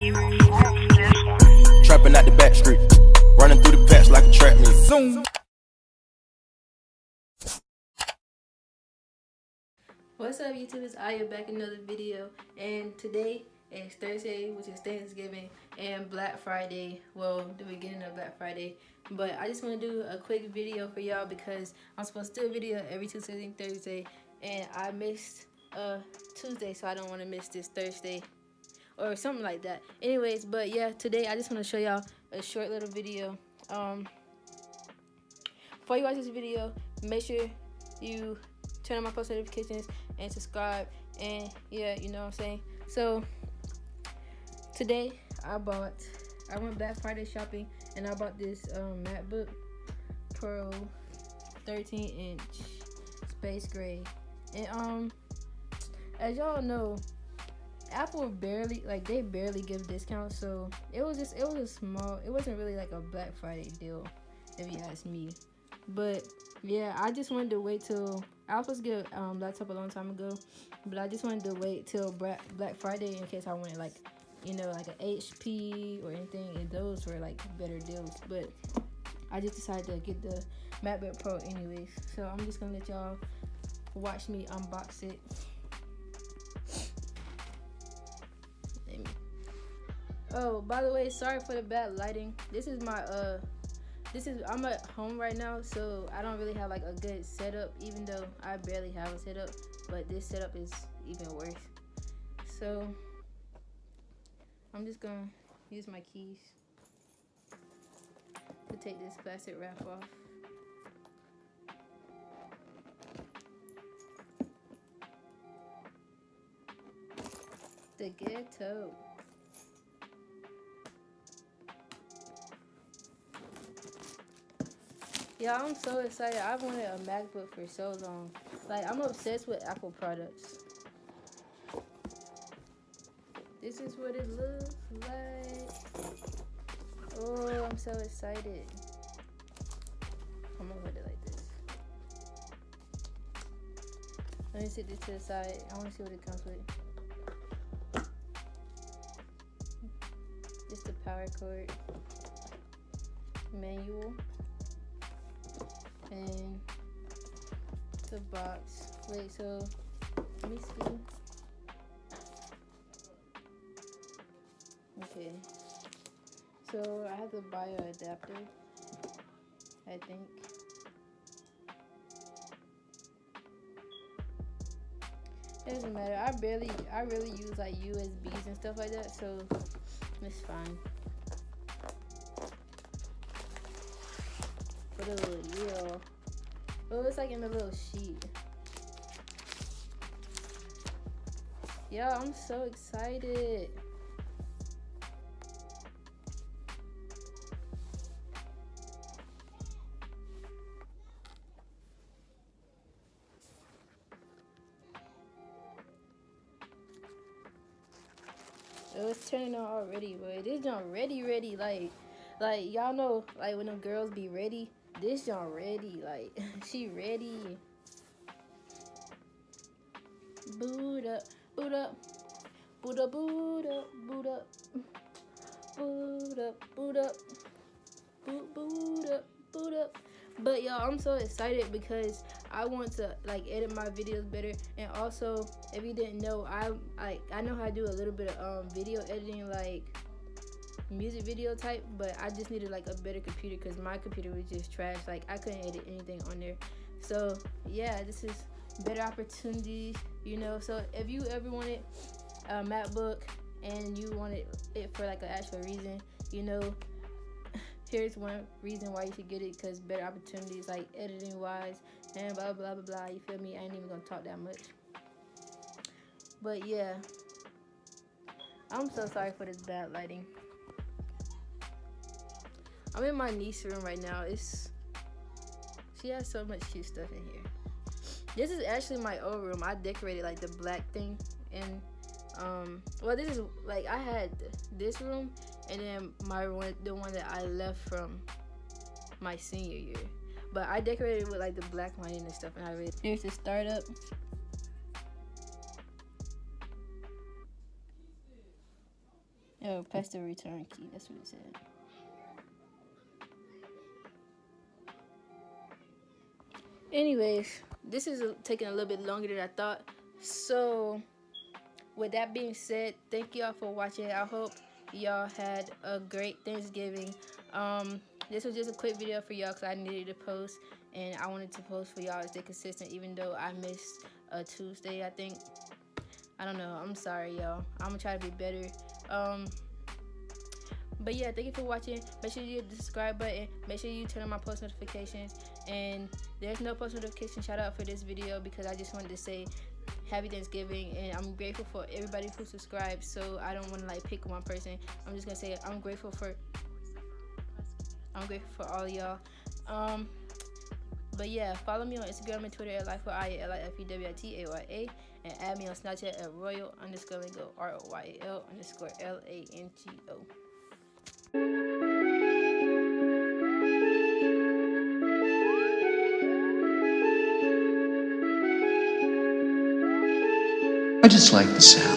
Trapping out the back street, running through the patch like a trap meet. Zoom. What's up, YouTube? It's Aya back in another video, and today is Thursday, which is Thanksgiving and Black Friday. Well, the beginning of Black Friday. But I just want to do a quick video for y'all because I'm supposed to do a video every Tuesday and Thursday, and I missed Tuesday, so I don't want to miss this Thursday or something like that. Anyways, but yeah, today I just want to show y'all a short little video. Before you watch this video, make sure you turn on my post notifications and subscribe, and yeah, you know what I'm saying. So today I went Black Friday shopping, and I bought this MacBook Pro 13-inch space gray. And as y'all know, Apple barely give discounts, so it was a small, it wasn't really like a Black Friday deal if you ask me. But yeah, I just wanted to wait till I was supposed to get laptop a long time ago, but I just wanted to wait till Black Friday in case I wanted, like, you know, like an HP or anything, and those were like better deals. But I just decided to get the MacBook Pro anyways, so I'm just gonna let y'all watch me unbox it. Oh, by the way, sorry for the bad lighting. This is my I'm at home right now, so I don't really have like a good setup, even though I barely have a setup, but this setup is even worse. So I'm just gonna use my keys to take this plastic wrap off. The ghetto. Yeah, I'm so excited. I've wanted a MacBook for so long. Like, I'm obsessed with Apple products. This is what it looks like. Oh, I'm so excited. I'm gonna put it like this. Let me sit this to the side. I wanna see what it comes with. Just the power cord. Manual. And the box. Wait, so let me see. Okay, so I have to buy an adapter, I think. It doesn't matter. I really use like USBs and stuff like that, so it's fine. But a little deal. Oh, it's like in a little sheet. Yeah, I'm so excited. Oh, it's turning on already, but this junk ready. Like y'all know, like when them girls be ready, this junk ready. Like she ready. Boot up, boot up, boot up, boot up, boot up, boot up, boot up, boot up, boot up. But y'all, I'm so excited because I want to like edit my videos better, and also if you didn't know, I know how to do a little bit of video editing, like music video type, but I just needed like a better computer because my computer was just trash. Like I couldn't edit anything on there. So yeah, this is better opportunities, you know. So if you ever wanted a MacBook and you wanted it for like an actual reason, you know, here's one reason why you should get it, because better opportunities, like editing wise and blah blah blah blah. You feel me? I ain't even gonna talk that much. But yeah, I'm so sorry for this bad lighting. I'm in my niece's room right now. She has so much cute stuff in here. This is actually my old room. I decorated like the black thing, and well, this is like I had this room, and then the one that I left from my senior year. But I decorated with like the black lighting and stuff, and here's the startup. Oh, press the return key. That's what it said. Anyways, this is taking a little bit longer than I thought. So, with that being said, thank y'all for watching. I hope y'all had a great Thanksgiving. This was just a quick video for y'all because I needed to post, and I wanted to post for y'all to stay consistent, even though I missed a Tuesday, I think. I don't know. I'm sorry, y'all. I'm gonna try to be better. But yeah, thank you for watching. Make sure you hit the subscribe button. Make sure you turn on my post notifications. And there's no post notification shout out for this video because I just wanted to say happy Thanksgiving, and I'm grateful for everybody who subscribed. So I don't want to like pick one person. I'm just gonna say I'm grateful for all y'all. But yeah, follow me on Instagram and Twitter at LifeWithAya, LifeWithAya, and add me on Snapchat at Royal_Lango, ROYAL_LANGO. I just like the sound.